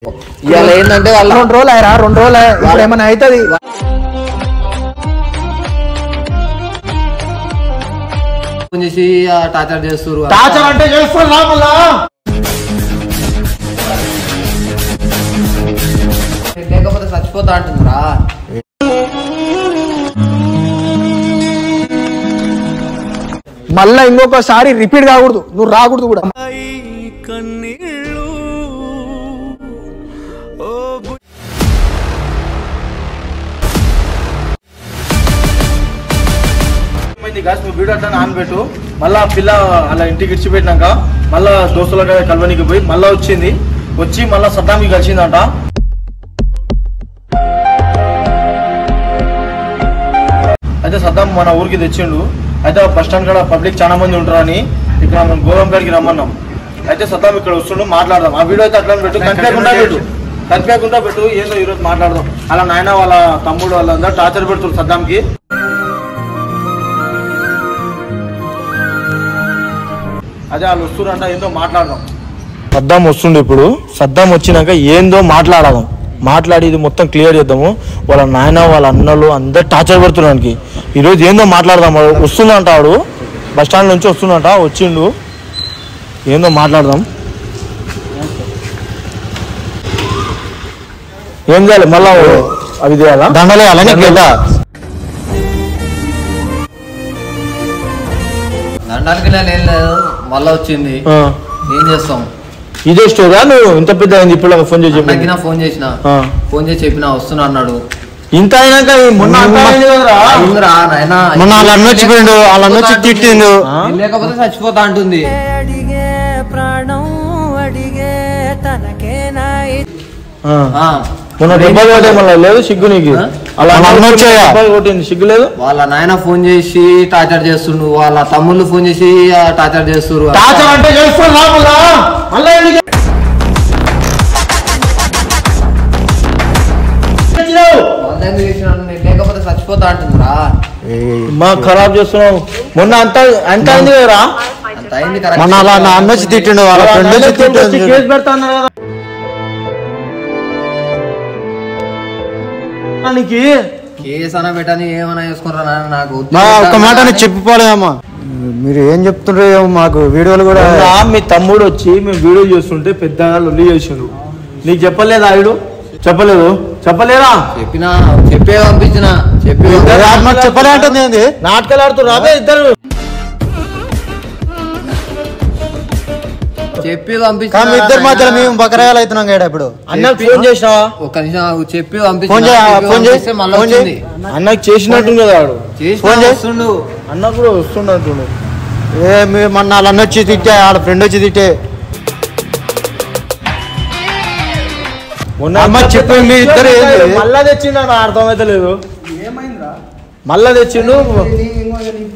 ఇవాళ ఏంటంటే వాళ్ళు 2 రోజులు అయ్యారా 2 రోజులు ఇప్పుడు ఏమైనా అవుతుంది చేసి టార్చర్ చేస్తారు టార్చర్ అంటే చేస్తున్నా మళ్ళా లేకపోతే చచ్చిపోతా అంటుందిరా మళ్ళా ఇంకొకసారి రిపీట్ కాకూడదు నువ్వు రాకూడదు కూడా వీడియో అట్లా నానబెట్టు మళ్ళా పిల్ల అలా ఇంటికి ఇచ్చిపెట్టినాక మళ్ళా దోస్తుల కలవనికి పోయి మళ్ళా వచ్చి మళ్ళా సద్దాంకి కలిసిందంట. అయితే సద్దాం మన ఊరికి తెచ్చిండు. అయితే బస్ స్టాండ్ కాడ పబ్లిక్ చాలా మంది ఉంటారని ఇక్కడ మనం గోరంపేటకి రమ్మన్నాం. అయితే సద్దాం ఇక్కడ వస్తుండు మాట్లాడదాం. ఆ వీడియో అయితే అట్లా పెట్టు కనిపించకుండా పెట్టు ఏదో ఈరోజు మాట్లాడదాం. అలా నాయన వాళ్ళ తమ్ముడు వాళ్ళందరూ టార్చర్ పెడుతున్నారు సద్దాంకి. అదే వాళ్ళు వస్తురంట ఏందో మాట్లాడదాం. సద్దాం వస్తుండే ఇప్పుడు. సద్దాం వచ్చినాక ఏందో మాట్లాడి ఇది మొత్తం క్లియర్ చేద్దాము. వాళ్ళ నాయన వాళ్ళ అన్నలు అందరు టార్చర్ పెడుతున్నానికి ఈరోజు ఏందో మాట్లాడదాం. వస్తుందంట వాడు బస్ స్టాండ్ నుంచి వచ్చిండు ఏందో మాట్లాడదాం. ఏం చేయాలి మళ్ళా అవి చేయాలా దండలేయాలని దండానికి నేను ఏం లేదు మళ్ళా వచ్చింది ఏం చేస్తాం. ఇదే స్టోరా నువ్వు ఇంత పెద్ద అయింది ఇప్పుడు ఫోన్ చేసి ఫోన్ చేసి చెప్పినా వస్తున్నా అన్నాడు. ఇంత అయినాక మొన్న వాళ్ళ అన్న వచ్చిపోయిండు వాళ్ళ అన్న వచ్చి తిట్టిండు లేకపోతే చచ్చిపోతా అంటుంది. మొన్న దెబ్బలు కొట్టే మళ్ళీ లేదు సిగ్గు నీకు అలా కొట్టింది సిగ్గు లేదు. వాళ్ళ నాయన ఫోన్ చేసి టార్చర్ చేస్తుండు వాళ్ళ తమ్ముళ్ళు ఫోన్ చేసి టార్చర్ చేస్తున్నారు. లేకపోతే చచ్చిపోతా అంటుందిరా మా ఖరాబ్ చేస్తున్నావు. మొన్న అంత అయింది కదరా మొన్న అలా నా అన్న వచ్చి తిట్టిండు వాళ్ళ ఫ్రెండ్ వచ్చి తిట్టిండు కేసు పెడతా అన్నారు కదా. కేసు అన పెట్టని ఏమన్నా చేసుకున్నారా నాకు ఒక మాట చెప్పిపోలేదమ్మా. మీరు ఏం చెప్తుండ్రో మాకు వీడియోలు కూడా మీ తమ్ముడు వచ్చి మేము వీడియో చేస్తుంటే పెద్దగా లొల్లి చేసిండు. నీకు చెప్పలేదా ఆయుడు చెప్పలేదా చెప్పినా చెప్పే పంపించిన చెప్పలే అంటుంది నాటకాలు ఆడుతూ రాబే ఇద్దరు చెప్పి పంపించిన ఇద్దరు మాత్రం మేము బకరాయాలు అవుతున్నాం కదా. ఇప్పుడు అన్నకు ఫోన్ చేసినావా? ఒక నిమిషం చెప్పి పంపిస్తే అన్నకు చేసినట్టుంది కదా వాడు ఫోన్ చేస్తుండు. అన్న కూడా వస్తుండట్టుండు. మొన్న వాళ్ళ అన్న వచ్చి తిట్టే వాళ్ళ ఫ్రెండ్ వచ్చి తిట్టే చెప్పి మీ ఇద్దరు మళ్ళా తెచ్చిండు అని అర్థమైతే లేదు. మళ్ళా తెచ్చిండు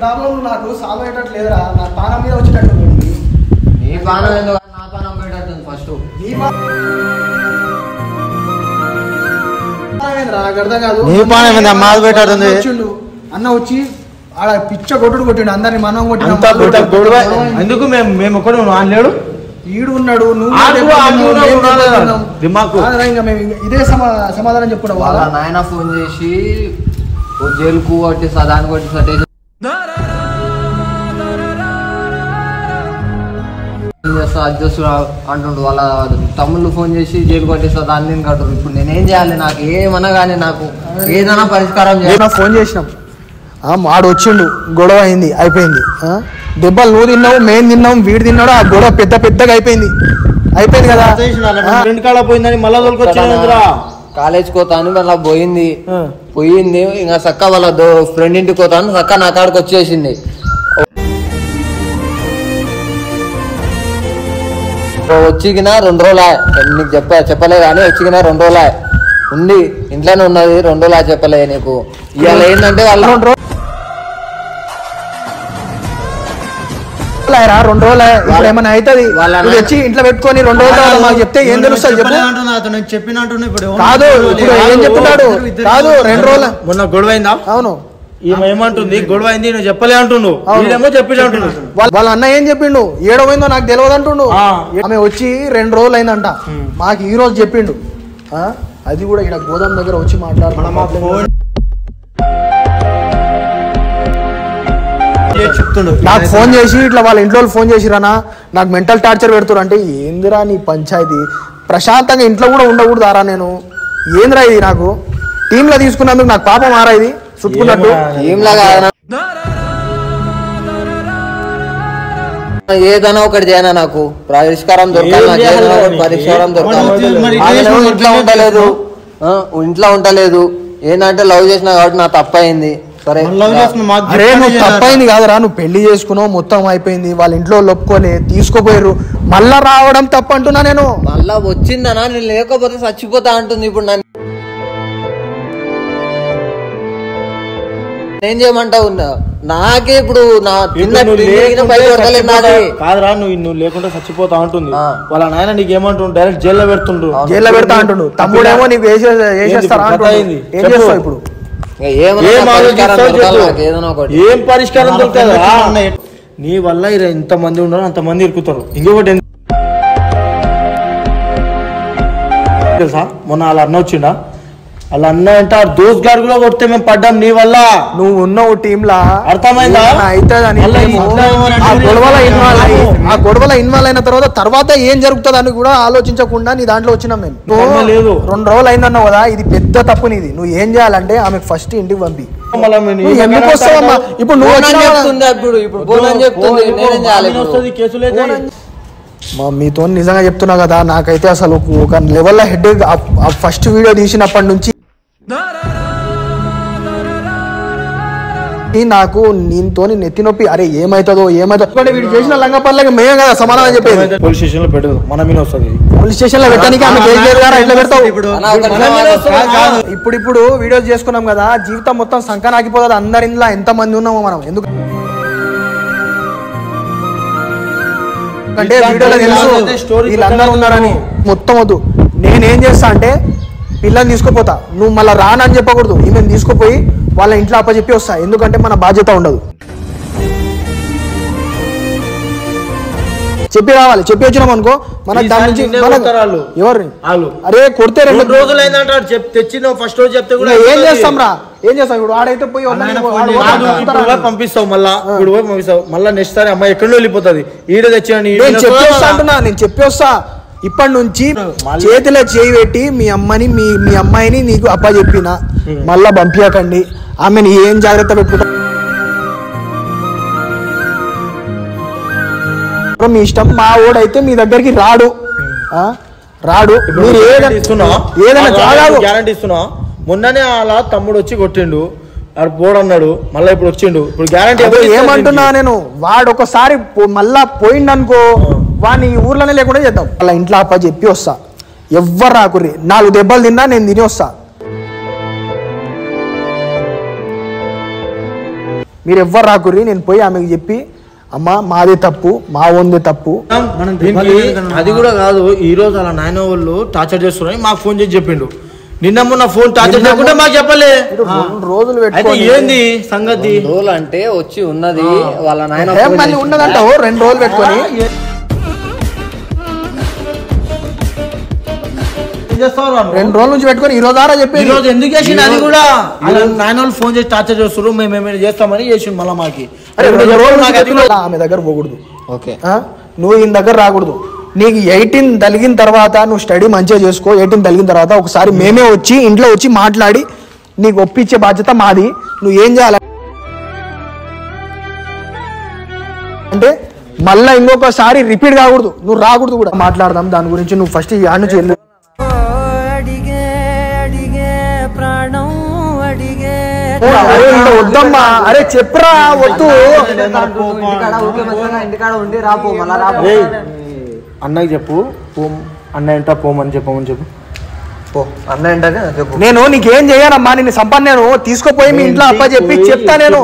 ప్రాబ్లం నాకు సాల్వ్ అయ్యేటట్టు లేదురా. నా పానం మీద వచ్చేటట్టు నీ పానం ఎందుకు నా పానం పోయేటట్టుంది. ఫస్ట్ నాకు అర్థం కాదు. నీ పానం మీద మాది పెట్టాడుతుంది. అన్న వచ్చి ఆడ పిచ్చ కొట్టిండు అందరిని మనం కొట్టిన ఎందుకు మేము ఒక్కడే లేడు ఈడు ఉన్నాడు ఇదే సమాధానం చెప్పుకోవడం. వాళ్ళ నాయన ఫోన్ చేసి జైలుకు కొట్టి సదాన్ని కొట్టి సటేషన్ అడ్జస్ట్ అంటుండు. వాళ్ళ తమ్ముళ్ళు ఫోన్ చేసి జైలు కొట్టేస్తా దాన్ని కట్టరు. ఇప్పుడు నేనేం చేయాలి? నాకు ఏమన్నా కానీ నాకు ఏదైనా పరిష్కారం చేయాలి. ఫోన్ చేసినాం ఆడు వచ్చిండు గొడవ అయింది అయిపోయింది. దెబ్బలు నువ్వు తిన్నావు మేము తిన్నాం వీడు తిన్నాడు. ఆ గొడవ పెద్దగా అయిపోయింది కదా. పోయిందని మళ్ళా కాలేజ్ కోతాను మళ్ళీ పోయింది ఇంకా చక్క వాళ్ళ ఫ్రెండ్ ఇంటికి పోతాను చక్క నా కాడికి వచ్చేసింది. వచ్చిగిన 2 రోజులు నీకు చెప్పలే కానీ వచ్చిగిన 2 రోజులు ఉంది ఇంట్లోనే ఉన్నది. 2 రోజులు చెప్పలే నీకు. ఇవాళ ఏంటంటే వాళ్ళు 2 రోజులు 2 రోజులు ఇప్పుడు ఏమైనా అవుతుంది. వచ్చి ఇంట్లో పెట్టుకొని 2 రోజులు మాకు చెప్తే ఏం తెలుస్తుంది చెప్పు. చెప్పినట్టు కాదు ఇప్పుడు ఏం చెప్తున్నాడు కాదు 2 రోజులు మొన్న గొడవ అయిందా? అవును ఈమె ఏమంటుంది గొడవ అయింది నువ్వు చెప్పలే అంటుండు వీడేమో చెప్పిలే అంటుండు వాళ్ళ అన్న ఏం చెప్పిండు ఏడవైందో నాకు తెలియదు అంటుండు ఆమె వచ్చి 2 రోజులు అయిందంట మాకు ఈ రోజు చెప్పిండు అది కూడా ఇక్కడ గోదాం దగ్గర వచ్చి మాట్లాడుతున్నాం నాకు ఫోన్ చేసి ఇట్లా వాళ్ళ ఇంట్లో ఫోన్ చేసిరానా నాకు మెంటల్ టార్చర్ పెడుతురు అంటే ఏందిరా నీ పంచాయతీ ప్రశాంతంగా ఇంట్లో కూడా ఉండకూడదు ఆరా నేను ఏందిరా ఇది నాకు టీంలో తీసుకున్నందుకు నాకు పాపం ఆరా ఇది చుట్టుకున్నట్టు ఏదైనా ఒకటి చేయనా నాకు పరిష్కారం దొరకాలి ఇంట్లో ఉండలేదు ఏంటంటే లవ్ చేసినా కాబట్టి నా తప్పయింది సరే అరే నువ్వు తప్పైంది కాదురా నువ్వు పెళ్లి చేసుకున్నావు మొత్తం అయిపోయింది వాళ్ళ ఇంట్లో ఒప్పుకోలే తీసుకోపోయారు మళ్ళా రావడం తప్పు అంటున్నా నేను మళ్ళా వచ్చిందనా నేను లేకపోతే చచ్చిపోతా అంటుంది ఇప్పుడు నన్ను ఏం చేయమంటావు నాకే ఇప్పుడు నా కాదురా నువ్వు లేకుండా చచ్చిపోతా ఉంటుంది వాళ్ళ నాయన నీకు ఏమంటుండు డైరెక్ట్ జైల్లో పెడుతుండ్రు జైల్లో పెడతా అంటుండు తమ్ముడేమో నీకు వేసేస్తారా ఏం చేస్తావు ఇప్పుడు ఏం పరిష్కారం దొరుకుతుంది నీ వల్ల ఇంతమంది ఉన్నారు అంతమంది ఇరుకుతారు ఇంకొకటి తెలుసా మొన్న వాళ్ళ అన్న వచ్చిండా వాళ్ళ అన్న అంటే దోస్ గారు కూడా కొడితే మేము పడ్డాం నీ వల్ల నువ్వు ఉన్నావు టీమ్ లా అర్థమైందా ఆ గొడవల ఇన్వాల్వ్ అయిన తర్వాత ఏం జరుగుతుంది అని కూడా ఆలోచించకుండా నీ దాంట్లో వచ్చినాం మేము 2 రోజులు అయిందన్నావు కదా ఇది పెద్ద తప్పు నీది నువ్వు ఏం చేయాలంటే ఆమెకు ఫస్ట్ ఇంటికి పంపి ఎందుకు వస్తావమ్మా ఇప్పుడు నువ్వు మీతో నిజంగా చెప్తున్నా కదా నాకైతే అసలు ఒక లెవెల్లో హెడ్ ఫస్ట్ వీడియో తీసినప్పటి నుంచి నాకు నీతో నెత్తి నొప్పి అరే ఏమైతుందో వీడు చేసిన లంగపల్లకి మేమే కదా సమాధానం చెప్పేది పోలీస్ స్టేషన్ లో పెట్టదు మన మీద వస్తుంది పోలీస్ స్టేషన్ లో పెట్టడానికి ఎట్లా పెడతావు ఇప్పుడు వీడియోస్ చేసుకున్నాం కదా జీవితం మొత్తం సంకన ఆగిపోతుంది అందరి ఇంట్లో ఎంత మంది ఉన్నామో మనం ఎందుకు అంటే వీడియోలో తెలుసు వీళ్ళందరూ ఉన్నారని మొత్తం వద్దు నేనేం చేస్తా అంటే పిల్లల్ని తీసుకుపోతా నువ్వు మళ్ళీ రానని చెప్పకూడదు ఈమెను తీసుకుపోయి వాళ్ళ ఇంట్లో అప్పచెప్పి వస్తా ఎందుకంటే మన బాధ్యత ఉండదు చెప్పి రావాలి చెప్పి వచ్చినాం అనుకో మనకు దాని నుంచి ఎవరు అరే కొడితే 2 రోజులు అయిందంటే తెచ్చిన ఫస్ట్ రోజు చెప్తే కూడా ఏం చేస్తాం రా ఏం చేస్తాం ఇప్పుడు ఆడైతే పోయి పంపిస్తావు మళ్ళా ఇప్పుడు పోయి పంపిస్తావు మళ్ళీ నెక్స్ట్ సారి అమ్మాయి ఎక్కడో వెళ్ళిపోతుంది ఈడ తెచ్చాను నేను చెప్పి వస్తా అంటున్నా నేను చెప్పి వస్తా ఇప్పటి నుంచి చేతిలో చేయి పెట్టి మీ అమ్మని మీ అమ్మాయిని నీకు అప్ప చెప్పిన మళ్ళా పంపించకండి ఆమెను ఏం జాగ్రత్త పెట్టుకుంటా మీ ఇష్టం మా ఓడైతే మీ దగ్గరికి రాడు మీరు ఏదైనా గ్యారంటీ ఇస్తున్నా మొన్ననే అలా తమ్ముడు వచ్చి కొట్టిండు పోడు అన్నాడు మళ్ళీ ఇప్పుడు వచ్చిండు ఇప్పుడు గ్యారంటీ ఏమంటున్నా నేను వాడు ఒకసారి మళ్ళా పోయిండనుకో వాడిని ఊర్లోనే లేకుండా చేద్దాం వాళ్ళ ఇంట్లో అప్ప చెప్పి వస్తా ఎవ్వరు రాకుర్రి 4 దెబ్బలు తిన్నా నేను తిని వస్తా మీరు ఎవ్వరు రాకుర్రి నేను పోయి ఆమెకు చెప్పి అమ్మ మాదే తప్పు మా ఓన్దే తప్పు అది కూడా కాదు ఈ రోజు అలా నాయన వాళ్ళు టార్చర్ చేస్తున్నారని మాకు ఫోన్ చేసి చెప్పిండు నిన్న మొన్న ఫోన్ టార్చర్ చేయకుండా మాకు చెప్పలే 2 రోజులు ఏంది సంగతి రోజులు అంటే వచ్చి ఉన్నది వాళ్ళ నాయన మళ్ళీ ఉన్నదంటావు 2 రోజులు పెట్టుకొని 2 రోజుల నుంచి పెట్టుకొని ఈ రోజు ఆరా చెప్పి ఈ రోజు ఎందుకు చేసిండు అది కూడా నాయన వాళ్ళు ఫోన్ చేసి టార్చర్ చేస్తారు మేము ఏమైనా చేస్తామని చేసిండు మళ్ళీ మాకి ఆమె దగ్గర పోకూడదు ఓకే నువ్వు ఈయన దగ్గర రాకూడదు నీకు 18 తలిగిన తర్వాత నువ్వు స్టడీ మంచిగా చేసుకో 18 తలిగిన తర్వాత ఒకసారి మేమే వచ్చి ఇంట్లో వచ్చి మాట్లాడి నీకు ఒప్పించే బాధ్యత మాది నువ్వు ఏం చేయాలి అంటే మళ్ళా ఇంకొకసారి రిపీట్ కాకూడదు నువ్వు రాకూడదు కూడా మాట్లాడదాం దాని గురించి నువ్వు ఫస్ట్ ఈ ఆడ నుంచి వెళ్ళు వద్దమ్మా అరే చెప్పరా వద్దు అన్నకి చెప్పు అన్న ఏంట పోమని చెప్పమని చెప్పు నేను నీకేం చేయనమ్మా నిన్ను సంపన్న నేను తీసుకుపోయి మీ ఇంట్లో అప్ప చెప్పి చెప్తా నేను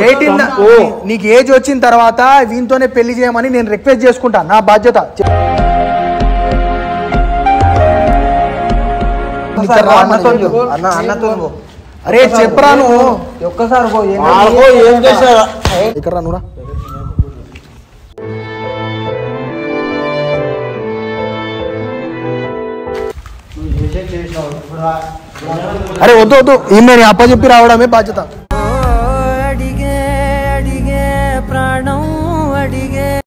18 నీకు ఏజ్ వచ్చిన తర్వాత వీనితోనే పెళ్లి చేయమని నేను రిక్వెస్ట్ చేసుకుంటా నా బాధ్యత అరే చెప్పరా నువ్వు ఒక్కసారి పో, ఏం చేశారా ఇక్కడ నువ్వురా. అరే వద్దు వద్దు ఈమె అప్పచెప్పి రావడమే బాధ్యత.